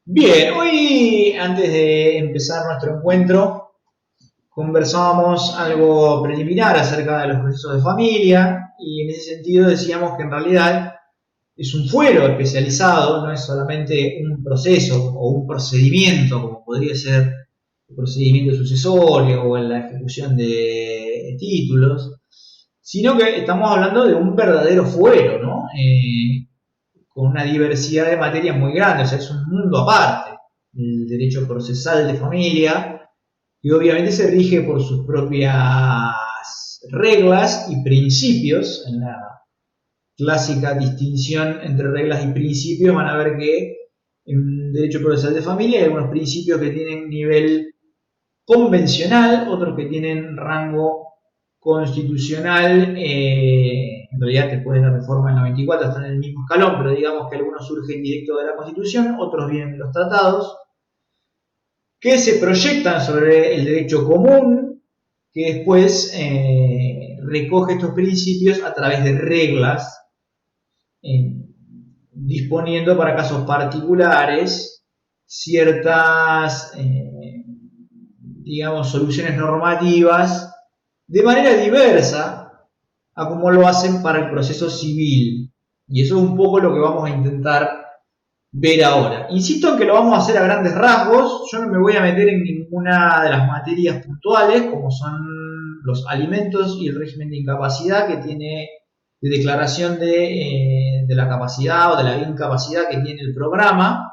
Bien, hoy antes de empezar nuestro encuentro conversábamos algo preliminar acerca de los procesos de familia y en ese sentido decíamos que en realidad es un fuero especializado, no es solamente un proceso o un procedimiento como podría ser el procedimiento sucesorio o en la ejecución de títulos, sino que estamos hablando de un verdadero fuero, ¿no? Con una diversidad de materias muy grande, o sea, es un mundo aparte. El derecho procesal de familia, que obviamente se rige por sus propias reglas y principios. En la clásica distinción entre reglas y principios van a ver que en derecho procesal de familia hay algunos principios que tienen nivel convencional, otros que tienen rango constitucional, en realidad después de la reforma del 94 están en el mismo escalón, pero digamos que algunos surgen directo de la Constitución, otros vienen de los tratados, que se proyectan sobre el derecho común, que después recoge estos principios a través de reglas, eh, disponiendo para casos particulares ciertas, digamos, soluciones normativas de manera diversa a como lo hacen para el proceso civil. Y eso es un poco lo que vamos a intentar ver ahora. Insisto en que lo vamos a hacer a grandes rasgos. Yo no me voy a meter en ninguna de las materias puntuales, como son los alimentos y el régimen de incapacidad que tiene de declaración de la capacidad o de la incapacidad que tiene el programa,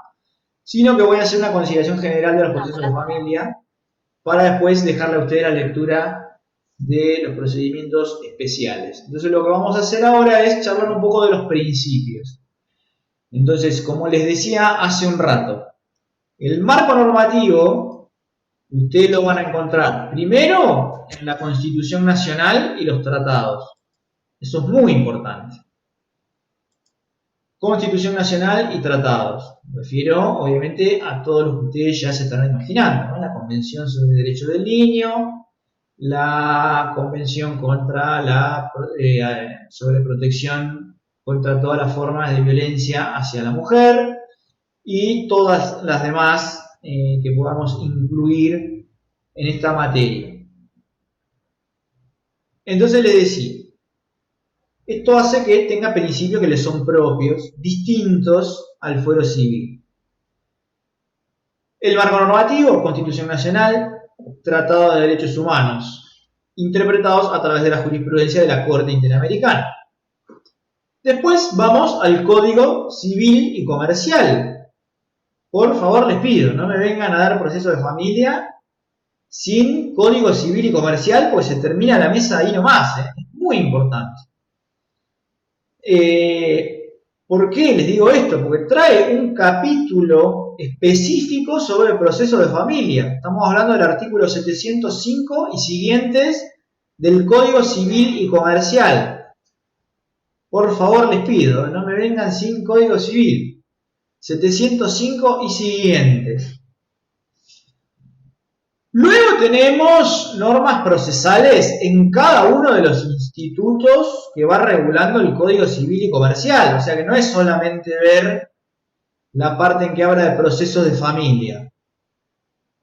sino que voy a hacer una consideración general de los procesos de familia para después dejarle a usted la lectura de los procedimientos especiales. Entonces lo que vamos a hacer ahora es charlar un poco de los principios. Entonces, como les decía hace un rato, el marco normativo ustedes lo van a encontrar primero en la Constitución Nacional y los tratados. Eso es muy importante. Constitución Nacional y tratados. Me refiero, obviamente, a todos los que ustedes ya se estarán imaginando, ¿no? La Convención sobre el Derecho del Niño, la Convención contra la sobre protección contra todas las formas de violencia hacia la mujer y todas las demás que podamos incluir en esta materia. Entonces les decía, esto hace que tenga principios que le son propios, distintos al fuero civil. El marco normativo, Constitución Nacional, Tratado de Derechos Humanos, interpretados a través de la jurisprudencia de la Corte Interamericana. Después vamos al Código Civil y Comercial. Por favor, les pido, no me vengan a dar proceso de familia sin Código Civil y Comercial, pues se termina la mesa ahí nomás. Es muy importante. ¿Por qué les digo esto? Porque trae un capítulo específico sobre el proceso de familia. Estamos hablando del artículo 705 y siguientes del Código Civil y Comercial. Por favor, les pido, no me vengan sin Código Civil. 705 y siguientes. Luego tenemos normas procesales en cada uno de los institutos que va regulando el Código Civil y Comercial. O sea que no es solamente ver la parte en que habla de procesos de familia.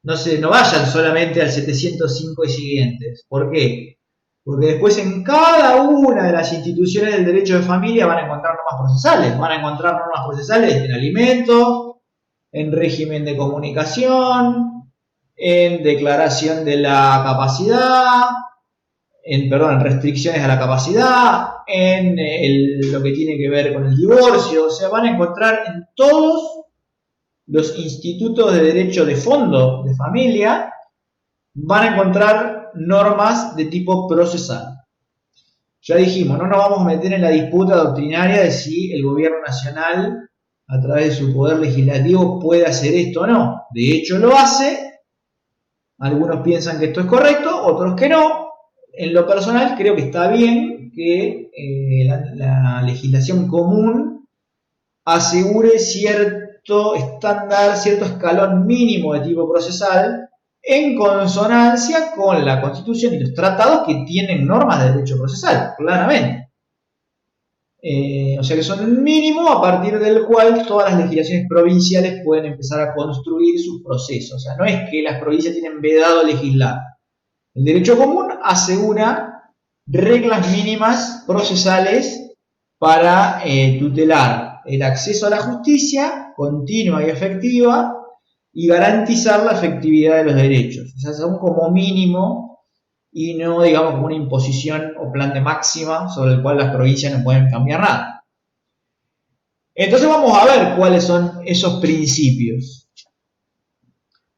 No vayan solamente al 705 y siguientes. ¿Por qué? Porque después en cada una de las instituciones del derecho de familia van a encontrar normas procesales. Van a encontrar normas procesales en alimentos, en régimen de comunicación, en declaración de la capacidad, en restricciones a la capacidad, lo que tiene que ver con el divorcio. O sea, van a encontrar en todos los institutos de derecho de fondo de familia, van a encontrar normas de tipo procesal. Ya dijimos, no nos vamos a meter en la disputa doctrinaria de si el gobierno nacional, a través de su poder legislativo, puede hacer esto o no. De hecho, lo hace. Algunos piensan que esto es correcto, otros que no. En lo personal creo que está bien que la legislación común asegure cierto estándar, cierto escalón mínimo de tipo procesal en consonancia con la Constitución y los tratados que tienen normas de derecho procesal, claramente. O sea que son un mínimo a partir del cual todas las legislaciones provinciales pueden empezar a construir sus procesos. O sea, no es que las provincias tienen vedado legislar. El derecho común asegura reglas mínimas procesales para tutelar el acceso a la justicia continua y efectiva y garantizar la efectividad de los derechos. O sea, son como mínimo y no, digamos, como una imposición o plan de máxima sobre el cual las provincias no pueden cambiar nada. Entonces vamos a ver cuáles son esos principios.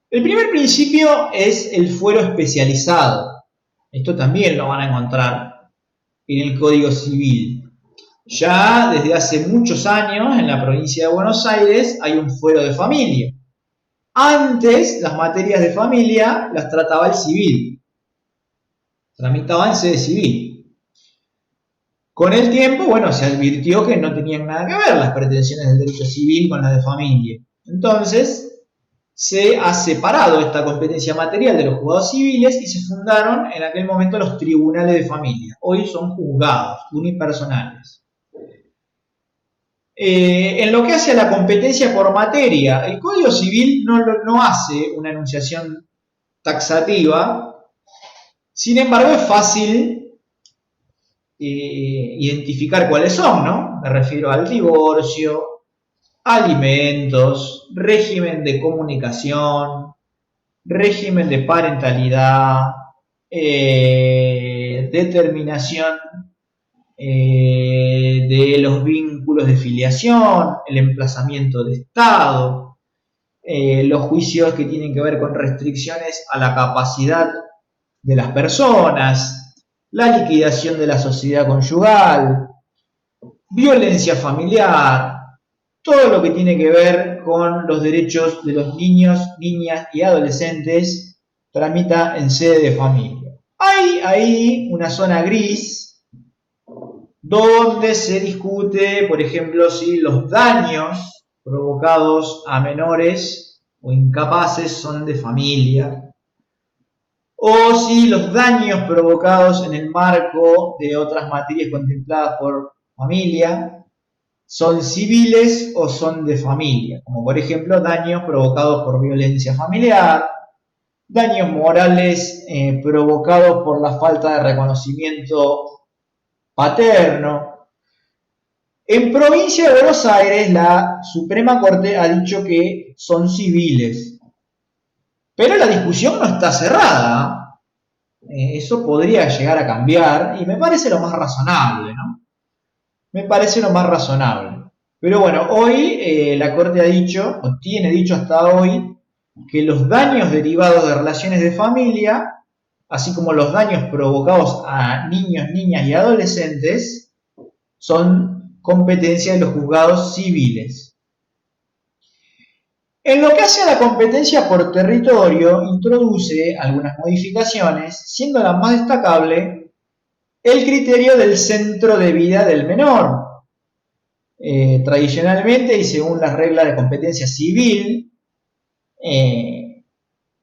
El primer principio es el fuero especializado. Esto también lo van a encontrar en el Código Civil. Ya desde hace muchos años en la provincia de Buenos Aires hay un fuero de familia. Antes las materias de familia las trataba el civil, tramitaba en sede civil. Con el tiempo, bueno, se advirtió que no tenían nada que ver las pretensiones del derecho civil con las de familia. Entonces, se ha separado esta competencia material de los juzgados civiles y se fundaron en aquel momento los tribunales de familia. Hoy son juzgados unipersonales. En lo que hace a la competencia por materia, el Código Civil no hace una enunciación taxativa, sin embargo es fácil identificar cuáles son, ¿no? Me refiero al divorcio, alimentos, régimen de comunicación, régimen de parentalidad, determinación de los vínculos de filiación, el emplazamiento de Estado, los juicios que tienen que ver con restricciones a la capacidad de las personas, la liquidación de la sociedad conyugal, violencia familiar, todo lo que tiene que ver con los derechos de los niños, niñas y adolescentes tramita en sede de familia. Hay ahí una zona gris donde se discute, por ejemplo, si los daños provocados a menores o incapaces son de familia, o si los daños provocados en el marco de otras materias contempladas por familia son civiles o son de familia, como por ejemplo daños provocados por violencia familiar, daños morales provocados por la falta de reconocimiento paterno. En provincia de Buenos Aires, la Suprema Corte ha dicho que son civiles, pero la discusión no está cerrada. Eso podría llegar a cambiar y me parece lo más razonable, ¿no? Me parece lo más razonable. Pero bueno, hoy la Corte ha dicho, o tiene dicho hasta hoy, que los daños derivados de relaciones de familia, así como los daños provocados a niños, niñas y adolescentes, son competencia de los juzgados civiles. En lo que hace a la competencia por territorio, introduce algunas modificaciones, siendo la más destacable el criterio del centro de vida del menor. Tradicionalmente y según las reglas de competencia civil,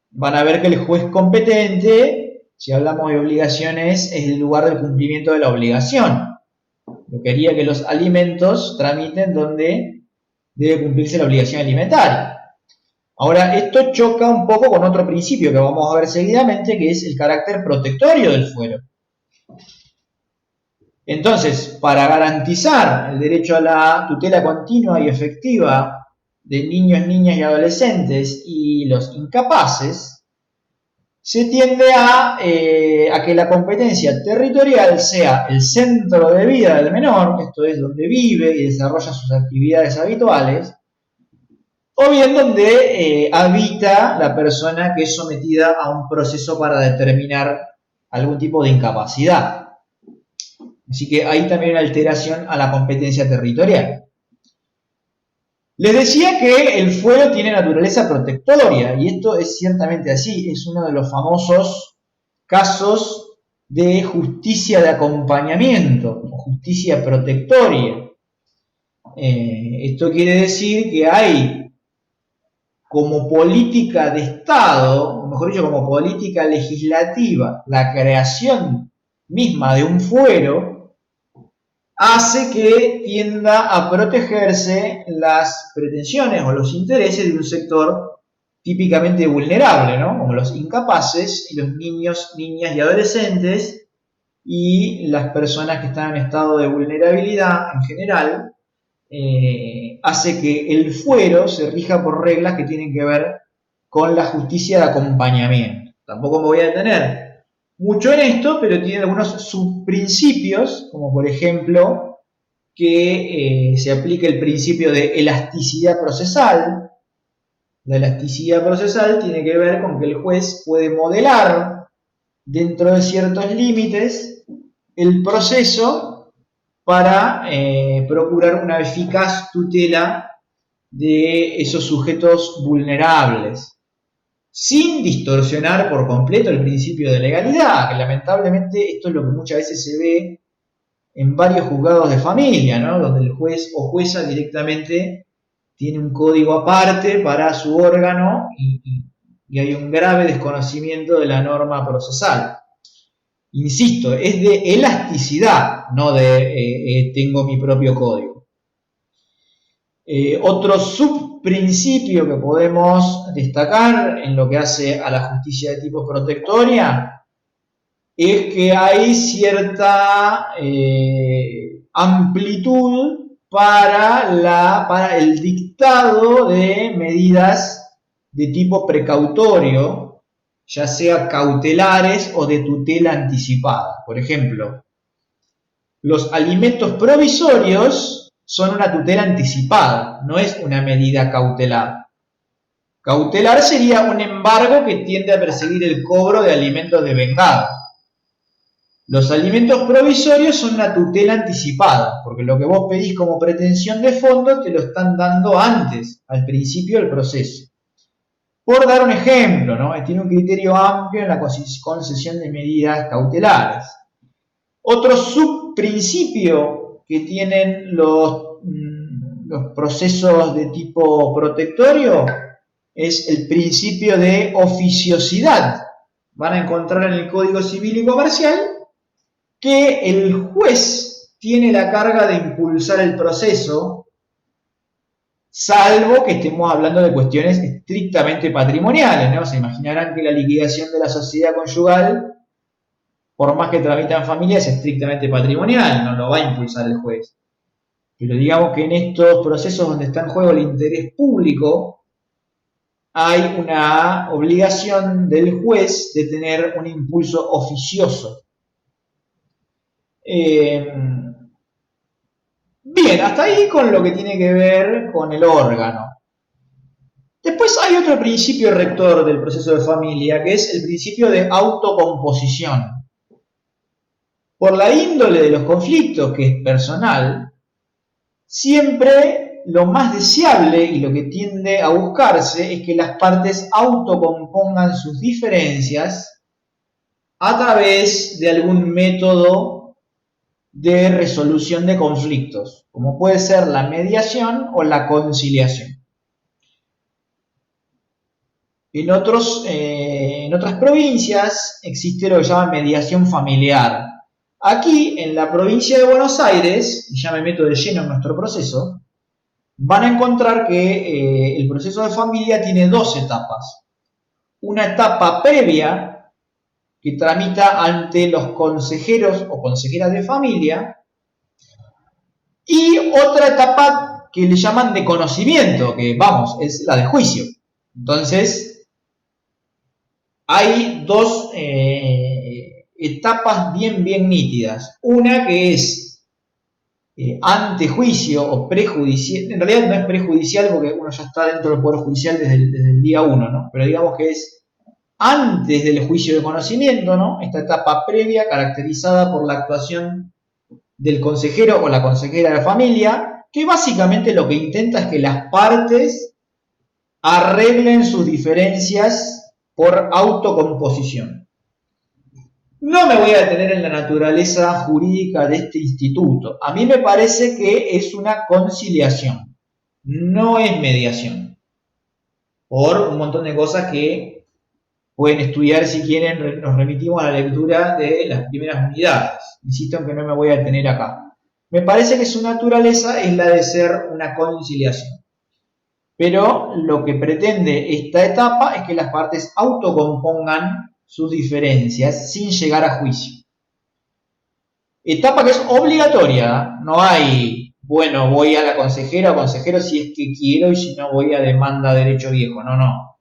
van a ver que el juez competente, si hablamos de obligaciones, es el lugar del cumplimiento de la obligación. Lo que haría que los alimentos tramiten donde debe cumplirse la obligación alimentaria. Ahora, esto choca un poco con otro principio que vamos a ver seguidamente, que es el carácter protectorio del fuero. Entonces, para garantizar el derecho a la tutela continua y efectiva de niños, niñas y adolescentes y los incapaces, se tiende a que la competencia territorial sea el centro de vida del menor, esto es donde vive y desarrolla sus actividades habituales, o bien donde habita la persona que es sometida a un proceso para determinar algún tipo de incapacidad. Así que hay también una alteración a la competencia territorial. Les decía que el fuero tiene naturaleza protectoria, y esto es ciertamente así, es uno de los famosos casos de justicia de acompañamiento, o justicia protectoria. Esto quiere decir que hay como política de Estado, o mejor dicho, como política legislativa, la creación misma de un fuero hace que tienda a protegerse las pretensiones o los intereses de un sector típicamente vulnerable, ¿no? Como los incapaces y los niños, niñas y adolescentes y las personas que están en estado de vulnerabilidad en general, hace que el fuero se rija por reglas que tienen que ver con la justicia de acompañamiento. Tampoco me voy a detener mucho en esto, pero tiene algunos subprincipios, como por ejemplo que se aplique el principio de elasticidad procesal. La elasticidad procesal tiene que ver con que el juez puede modelar dentro de ciertos límites el proceso para procurar una eficaz tutela de esos sujetos vulnerables, sin distorsionar por completo el principio de legalidad, que lamentablemente esto es lo que muchas veces se ve en varios juzgados de familia, ¿no? Donde el juez o jueza directamente tiene un código aparte para su órgano y hay un grave desconocimiento de la norma procesal. Insisto, es de elasticidad, no de tengo mi propio código. Otro subprincipio que podemos destacar en lo que hace a la justicia de tipo protectoria es que hay cierta amplitud para el dictado de medidas de tipo precautorio, ya sea cautelares o de tutela anticipada. Por ejemplo, los alimentos provisorios son una tutela anticipada, no es una medida cautelar. Cautelar sería un embargo que tiende a perseguir el cobro de alimentos devengados. Los alimentos provisorios son una tutela anticipada, porque lo que vos pedís como pretensión de fondo te lo están dando antes, al principio del proceso. Por dar un ejemplo, ¿no? Tiene un criterio amplio en la concesión de medidas cautelares. Otro subprincipio que tienen los procesos de tipo protectorio es el principio de oficiosidad. Van a encontrar en el Código Civil y Comercial que el juez tiene la carga de impulsar el proceso, salvo que estemos hablando de cuestiones estrictamente patrimoniales, ¿no? Se imaginarán que la liquidación de la sociedad conyugal, por más que tramita en familia, es estrictamente patrimonial, no lo va a impulsar el juez. Pero digamos que en estos procesos donde está en juego el interés público, hay una obligación del juez de tener un impulso oficioso. Bien, hasta ahí con lo que tiene que ver con el órgano. Después hay otro principio rector del proceso de familia, que es el principio de autocomposición. Por la índole de los conflictos, que es personal, siempre lo más deseable y lo que tiende a buscarse es que las partes autocompongan sus diferencias a través de algún método de resolución de conflictos, como puede ser la mediación o la conciliación. En otras provincias existe lo que se llama mediación familiar. Aquí, en la provincia de Buenos Aires, y ya me meto de lleno en nuestro proceso, van a encontrar que el proceso de familia tiene dos etapas. Una etapa previa, que tramita ante los consejeros o consejeras de familia, y otra etapa que le llaman de conocimiento, que vamos, es la de juicio. Entonces, hay dos etapas bien nítidas. Una que es antejuicio o prejudicial. En realidad no es prejudicial porque uno ya está dentro del Poder Judicial desde el día 1, ¿no? Pero digamos que es antes del juicio de conocimiento, ¿no? Esta etapa previa caracterizada por la actuación del consejero o la consejera de la familia, que básicamente lo que intenta es que las partes arreglen sus diferencias por autocomposición. No me voy a detener en la naturaleza jurídica de este instituto. A mí me parece que es una conciliación, no es mediación. Por un montón de cosas que pueden estudiar si quieren, nos remitimos a la lectura de las primeras unidades. Insisto en que no me voy a detener acá. Me parece que su naturaleza es la de ser una conciliación. Pero lo que pretende esta etapa es que las partes autocompongan sus diferencias sin llegar a juicio. Etapa que es obligatoria, no hay, bueno, voy a la consejera o consejero si es que quiero y si no voy a demanda de derecho viejo, no.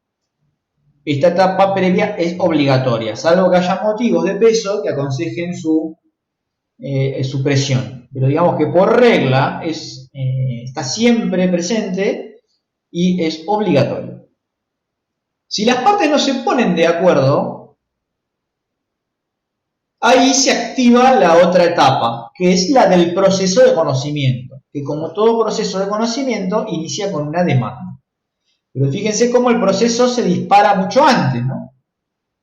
Esta etapa previa es obligatoria, salvo que haya motivos de peso que aconsejen su presión. Pero digamos que por regla está siempre presente y es obligatorio. Si las partes no se ponen de acuerdo, ahí se activa la otra etapa, que es la del proceso de conocimiento, que como todo proceso de conocimiento inicia con una demanda. Pero fíjense cómo el proceso se dispara mucho antes, ¿no?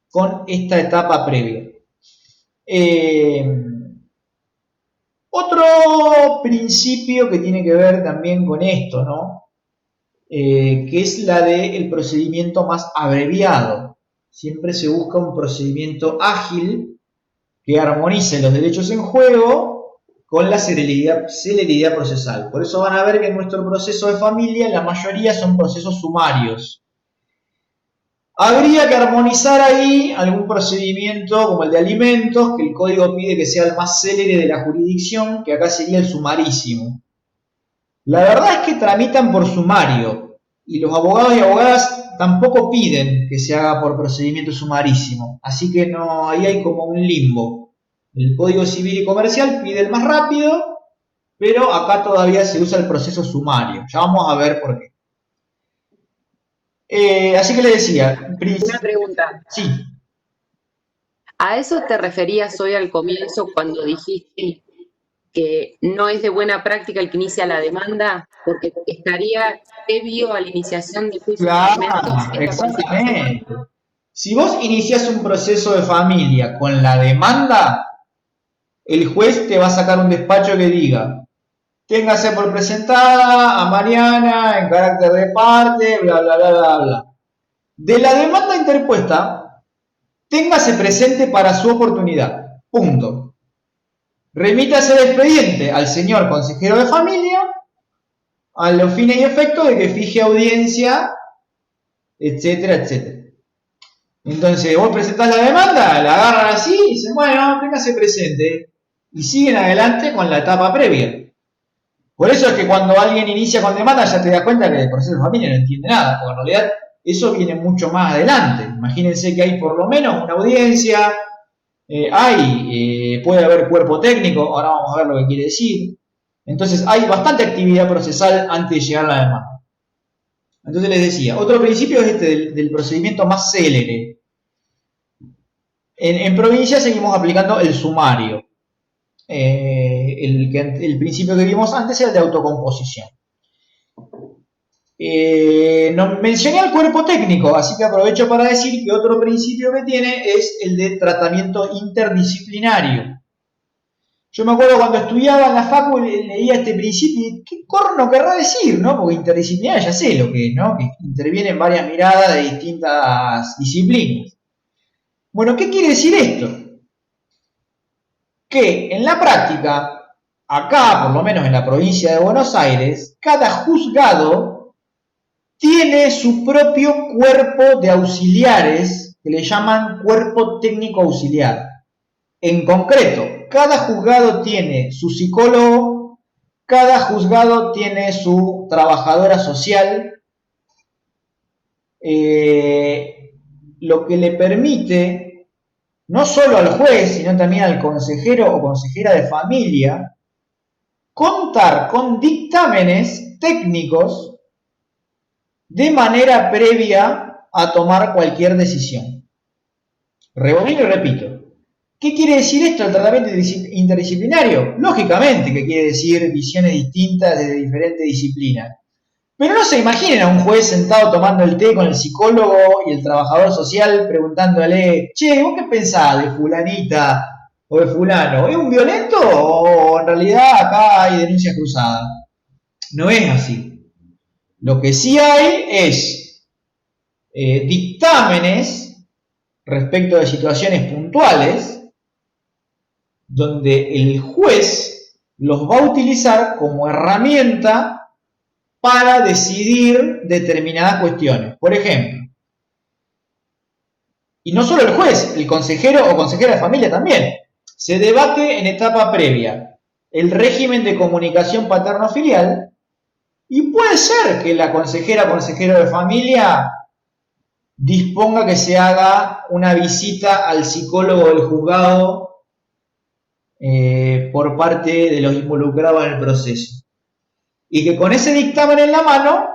Con esta etapa previa. Otro principio que tiene que ver también con esto, ¿no? Que es la del procedimiento más abreviado. Siempre se busca un procedimiento ágil que armonice los derechos en juego con la celeridad procesal. Por eso van a ver que en nuestro proceso de familia la mayoría son procesos sumarios. Habría que armonizar ahí algún procedimiento como el de alimentos, que el código pide que sea el más célere de la jurisdicción, que acá sería el sumarísimo. La verdad es que tramitan por sumario y los abogados y abogadas tampoco piden que se haga por procedimiento sumarísimo, así que no, ahí hay como un limbo. El Código Civil y Comercial pide el más rápido, pero acá todavía se usa el proceso sumario. Ya vamos a ver por qué. Así que le decía, Una pregunta. sí. ¿A eso te referías hoy al comienzo cuando dijiste que no es de buena práctica el que inicia la demanda porque estaría previo a la iniciación del juicio de Claro, alimentos esta conciliación? exactamente. Si vos inicias un proceso de familia con la demanda, el juez te va a sacar un despacho que diga, téngase por presentada a Mariana en carácter de parte, bla, bla, bla, bla, bla. De la demanda interpuesta, téngase presente para su oportunidad. Punto. Remítase el expediente al señor consejero de familia a los fines y efectos de que fije audiencia, etcétera, etcétera. Entonces, vos presentás la demanda, la agarran así y dicen, bueno, téngase presente. Y siguen adelante con la etapa previa. Por eso es que cuando alguien inicia con demanda ya te das cuenta que el proceso de familia no entiende nada, porque en realidad eso viene mucho más adelante. Imagínense que hay por lo menos una audiencia, puede haber cuerpo técnico, ahora vamos a ver lo que quiere decir. Entonces hay bastante actividad procesal antes de llegar a la demanda. Entonces les decía, otro principio es este del procedimiento más célere. En provincia seguimos aplicando el sumario. El principio que vimos antes era el de autocomposición. No mencioné al cuerpo técnico, así que aprovecho para decir que otro principio que tiene es el de tratamiento interdisciplinario. Yo me acuerdo cuando estudiaba en la facu leía este principio y qué corno querrá decir, ¿no? Porque interdisciplinario ya sé lo que es, ¿no? Que intervienen varias miradas de distintas disciplinas. Bueno, ¿qué quiere decir esto? Que en la práctica, acá, por lo menos en la provincia de Buenos Aires, cada juzgado tiene su propio cuerpo de auxiliares que le llaman cuerpo técnico auxiliar. En concreto, cada juzgado tiene su psicólogo, cada juzgado tiene su trabajadora social, lo que le permite no solo al juez, sino también al consejero o consejera de familia, contar con dictámenes técnicos de manera previa a tomar cualquier decisión. Rebobino y repito. ¿Qué quiere decir esto, el tratamiento interdisciplinario? Lógicamente que quiere decir visiones distintas de diferentes disciplinas. Pero no se imaginen a un juez sentado tomando el té con el psicólogo y el trabajador social preguntándole, che, ¿vos qué pensás de fulanita o de fulano? ¿Es un violento o en realidad acá hay denuncias cruzadas? No es así. Lo que sí hay es dictámenes respecto de situaciones puntuales donde el juez los va a utilizar como herramienta para decidir determinadas cuestiones. Por ejemplo, y no solo el juez, el consejero o consejera de familia también, se debate en etapa previa el régimen de comunicación paterno-filial y puede ser que la consejera o consejero de familia disponga que se haga una visita al psicólogo del juzgado por parte de los involucrados en el proceso. Y que con ese dictamen en la mano,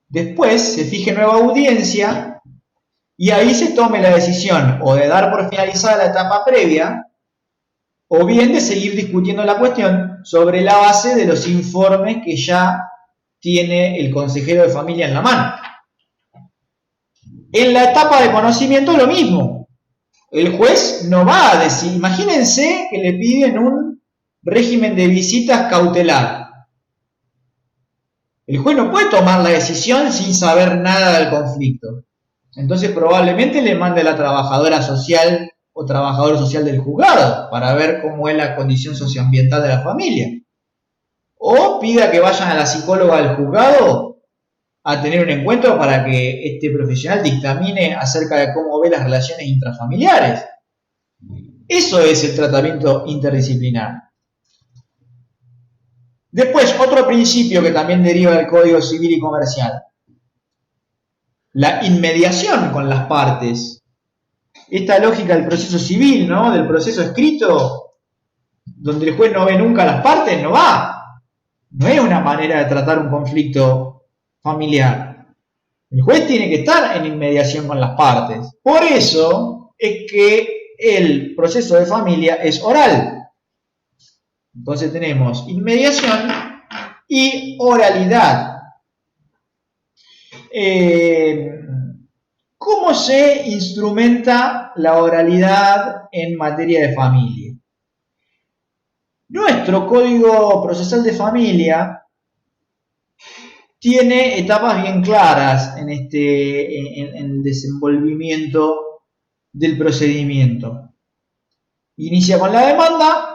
después se fije nueva audiencia y ahí se tome la decisión o de dar por finalizada la etapa previa o bien de seguir discutiendo la cuestión sobre la base de los informes que ya tiene el consejero de familia en la mano. En la etapa de conocimiento lo mismo. El juez no va a decir, imagínense que le piden un régimen de visitas cautelar. El juez no puede tomar la decisión sin saber nada del conflicto. Entonces probablemente le mande a la trabajadora social o trabajador social del juzgado para ver cómo es la condición socioambiental de la familia. O pida que vayan a la psicóloga del juzgado a tener un encuentro para que este profesional dictamine acerca de cómo ve las relaciones intrafamiliares. Eso es el tratamiento interdisciplinar. Después, otro principio que también deriva del Código Civil y Comercial. La inmediación con las partes. Esta lógica del proceso civil, ¿no? Del proceso escrito, donde el juez no ve nunca las partes, no va. No es una manera de tratar un conflicto familiar. El juez tiene que estar en inmediación con las partes. Por eso es que el proceso de familia es oral. Entonces tenemos inmediación y oralidad. ¿Cómo se instrumenta la oralidad en materia de familia? Nuestro Código Procesal de Familia tiene etapas bien claras en el desenvolvimiento del procedimiento. Inicia con la demanda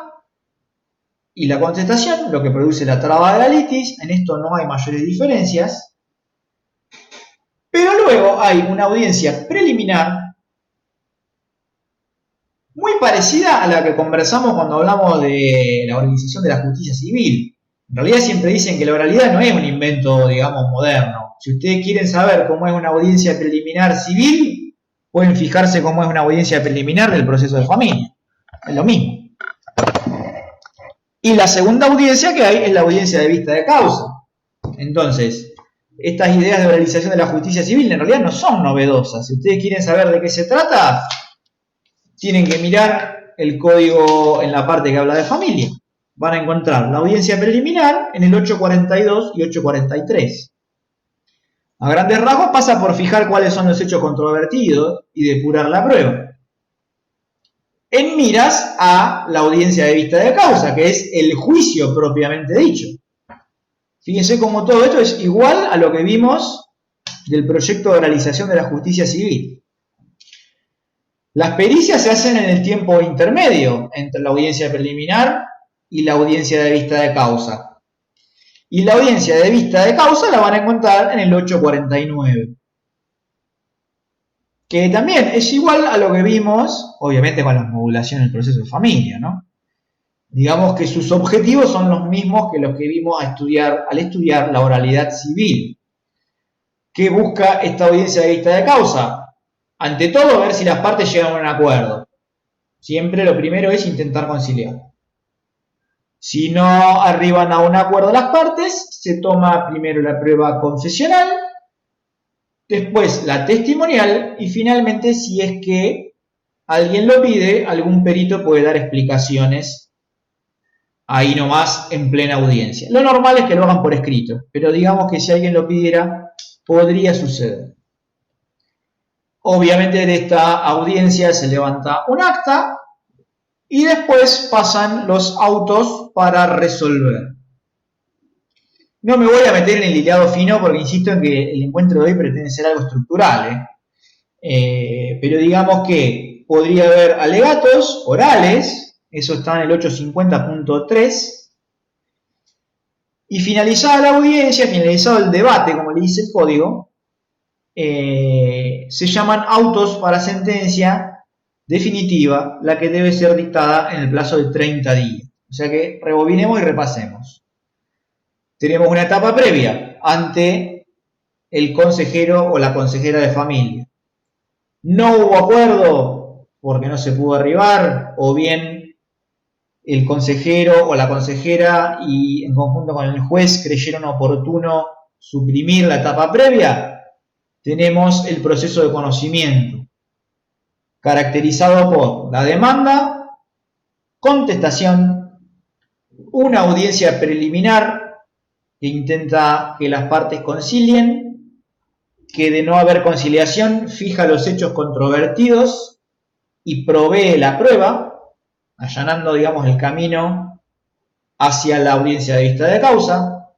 y la contestación, lo que produce la traba de la litis. En esto no hay mayores diferencias. Pero luego hay una audiencia preliminar muy parecida a la que conversamos cuando hablamos de la organización de la justicia civil. En realidad siempre dicen que la oralidad no es un invento, digamos, moderno. Si ustedes quieren saber cómo es una audiencia preliminar civil, pueden fijarse cómo es una audiencia preliminar del proceso de familia. Es lo mismo. Y la segunda audiencia que hay es la audiencia de vista de causa. Entonces, estas ideas de oralización de la justicia civil en realidad no son novedosas. Si ustedes quieren saber de qué se trata, tienen que mirar el código en la parte que habla de familia. Van a encontrar la audiencia preliminar en el 842 y 843. A grandes rasgos pasa por fijar cuáles son los hechos controvertidos y depurar la prueba. En miras a la audiencia de vista de causa, que es el juicio propiamente dicho. Fíjense cómo todo esto es igual a lo que vimos del proyecto de oralización de la justicia civil. Las pericias se hacen en el tiempo intermedio entre la audiencia preliminar y la audiencia de vista de causa. Y la audiencia de vista de causa la van a encontrar en el 849. Que también es igual a lo que vimos, obviamente con la modulación del proceso de familia, ¿no? Digamos que sus objetivos son los mismos que los que vimos al estudiar la oralidad civil. ¿Qué busca esta audiencia de vista de causa? Ante todo, ver si las partes llegan a un acuerdo. Siempre lo primero es intentar conciliar. Si no arriban a un acuerdo las partes, se toma primero la prueba confesional, después la testimonial y finalmente, si es que alguien lo pide, algún perito puede dar explicaciones ahí nomás en plena audiencia. Lo normal es que lo hagan por escrito, pero digamos que si alguien lo pidiera, podría suceder. Obviamente de esta audiencia se levanta un acta y después pasan los autos para resolver. No me voy a meter en el hilado fino porque insisto en que el encuentro de hoy pretende ser algo estructural. Pero digamos que podría haber alegatos orales, eso está en el 850.3, Y finalizada la audiencia, finalizado el debate, como le dice el código, se llaman autos para sentencia definitiva, la que debe ser dictada en el plazo de 30 días. O sea que rebobinemos y repasemos. Tenemos una etapa previa ante el consejero o la consejera de familia. No hubo acuerdo porque no se pudo arribar, o bien el consejero o la consejera y en conjunto con el juez creyeron oportuno suprimir la etapa previa. Tenemos el proceso de conocimiento, caracterizado por la demanda, contestación, una audiencia preliminar que intenta que las partes concilien, que de no haber conciliación fija los hechos controvertidos y provee la prueba, allanando, digamos, el camino hacia la audiencia de vista de causa.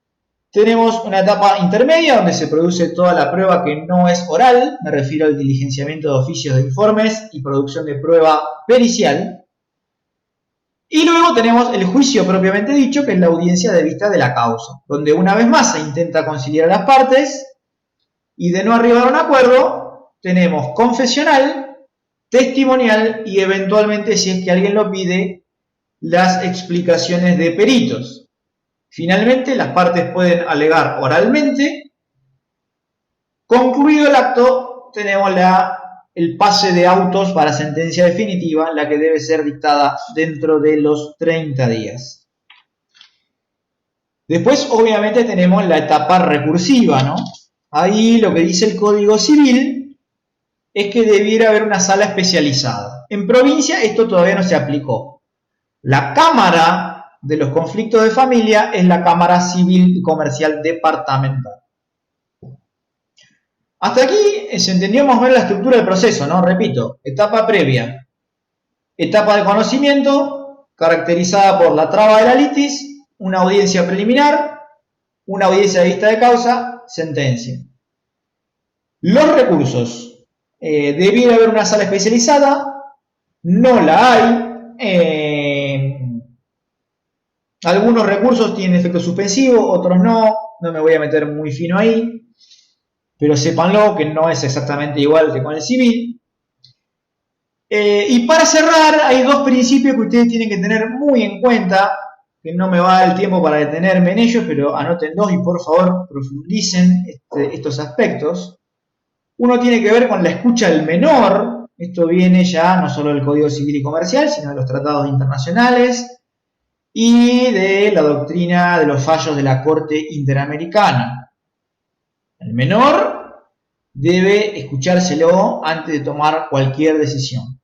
Tenemos una etapa intermedia donde se produce toda la prueba que no es oral, me refiero al diligenciamiento de oficios de informes y producción de prueba pericial. Y luego tenemos el juicio propiamente dicho, que es la audiencia de vista de la causa, donde una vez más se intenta conciliar a las partes y de no arribar a un acuerdo, tenemos confesional, testimonial y eventualmente, si es que alguien lo pide, las explicaciones de peritos. Finalmente, las partes pueden alegar oralmente. Concluido el acto, tenemos el pase de autos para sentencia definitiva, la que debe ser dictada dentro de los 30 días. Después, obviamente, tenemos la etapa recursiva, ¿no? Ahí lo que dice el Código Civil es que debiera haber una sala especializada. En provincia esto todavía no se aplicó. La Cámara de los conflictos de familia es la Cámara Civil y Comercial Departamental. Hasta aquí se entendió más o menos la estructura del proceso, ¿no? Repito, etapa previa, etapa de conocimiento, caracterizada por la traba de la litis, una audiencia preliminar, una audiencia de vista de causa, sentencia. Los recursos. Debiera haber una sala especializada, no la hay. Algunos recursos tienen efecto suspensivo, otros no me voy a meter muy fino ahí, pero sépanlo que no es exactamente igual que con el civil. Y para cerrar, hay dos principios que ustedes tienen que tener muy en cuenta, que no me va a dar el tiempo para detenerme en ellos, pero anoten dos y por favor profundicen estos aspectos. Uno tiene que ver con la escucha del menor. Esto viene ya no solo del Código Civil y Comercial, sino de los tratados internacionales y de la doctrina de los fallos de la Corte Interamericana. El menor debe escuchárselo antes de tomar cualquier decisión.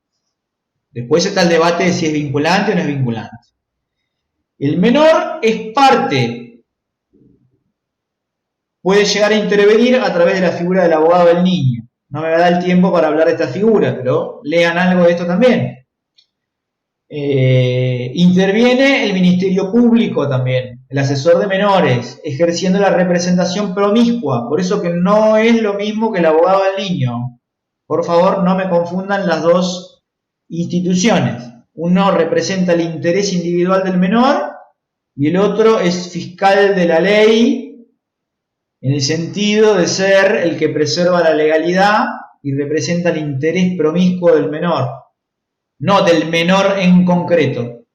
Después está el debate de si es vinculante o no es vinculante. El menor es parte. Puede llegar a intervenir a través de la figura del abogado del niño. No me va a dar el tiempo para hablar de esta figura, pero lean algo de esto también. Interviene el Ministerio Público también, el asesor de menores, ejerciendo la representación promiscua, por eso que no es lo mismo que el abogado del niño. Por favor, no me confundan las dos instituciones. Uno representa el interés individual del menor y el otro es fiscal de la ley, en el sentido de ser el que preserva la legalidad y representa el interés promiscuo del menor. No del menor en concreto.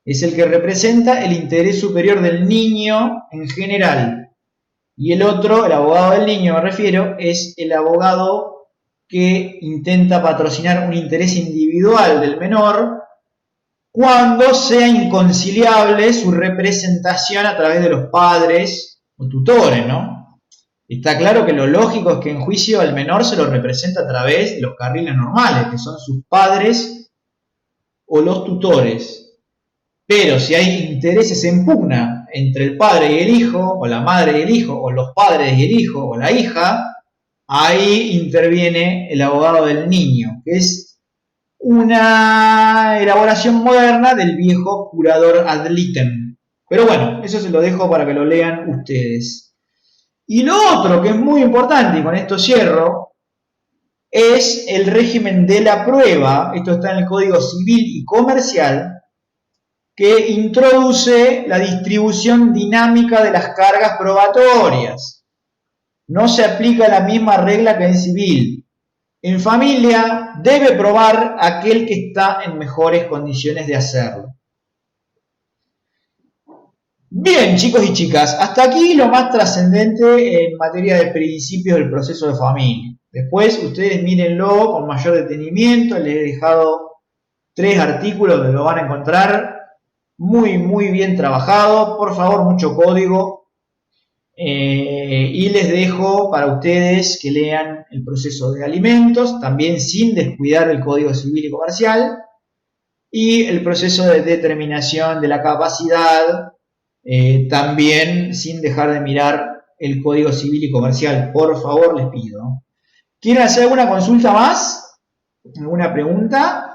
Es el que representa el interés superior del niño en general. Y el otro, el abogado del niño me refiero, es el abogado que intenta patrocinar un interés individual del menor cuando sea inconciliable su representación a través de los padres o tutores, ¿no? Está claro que lo lógico es que en juicio al menor se lo representa a través de los carriles normales, que son sus padres o los tutores. Pero si hay intereses en pugna entre el padre y el hijo, o la madre y el hijo, o los padres y el hijo, o la hija, ahí interviene el abogado del niño, que es una elaboración moderna del viejo curador ad litem. Pero bueno, eso se lo dejo para que lo lean ustedes. Y lo otro que es muy importante, y con esto cierro, es el régimen de la prueba. Esto está en el Código Civil y Comercial. que introduce la distribución dinámica de las cargas probatorias. No se aplica la misma regla que en civil. En familia debe probar aquel que está en mejores condiciones de hacerlo. Bien, chicos y chicas, hasta aquí lo más trascendente en materia de principios del proceso de familia. Después ustedes mírenlo con mayor detenimiento, les he dejado 3 artículos donde lo van a encontrar muy bien trabajado, por favor mucho código, y les dejo para ustedes que lean el proceso de alimentos, también sin descuidar el Código Civil y Comercial, y el proceso de determinación de la capacidad, también sin dejar de mirar el Código Civil y Comercial, por favor les pido. ¿Quieren hacer alguna consulta más? ¿Alguna pregunta?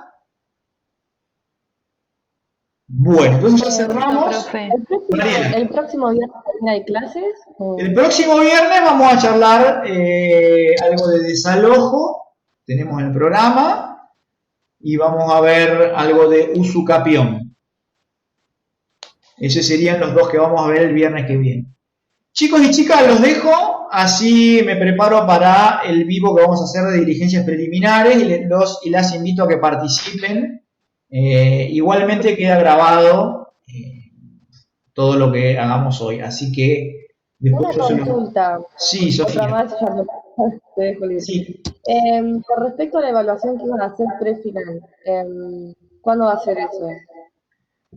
Bueno, entonces ya cerramos. ¿El próximo viernes hay clases? El próximo viernes vamos a charlar algo de desalojo, tenemos el programa, y vamos a ver algo de usucapión. Esos serían los 2 que vamos a ver el viernes que viene. Chicos y chicas, los dejo, así me preparo para el vivo que vamos a hacer de diligencias preliminares y las invito a que participen. Igualmente queda grabado todo lo que hagamos hoy, así que después una consulta. Sí, Sofía. Otra más, ya no te dejo libre. Sí. Con respecto a la evaluación que iban a hacer pre-final, ¿cuándo va a ser eso?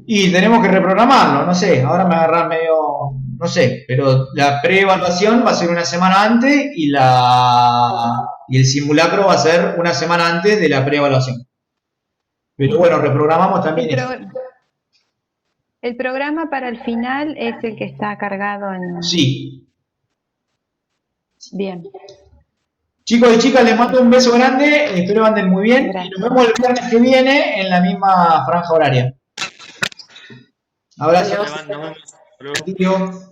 Y tenemos que reprogramarlo, no sé, ahora me agarran medio, no sé, pero la pre-evaluación va a ser una semana antes y el simulacro va a ser una semana antes de la pre-evaluación. Pero bueno, reprogramamos también esto. El programa para el final es el que está cargado en... Sí. Bien. Chicos y chicas, les mando un beso grande, espero anden muy bien. Gracias. Y nos vemos el viernes que viene en la misma franja horaria. Abrazo. Adiós. Adiós.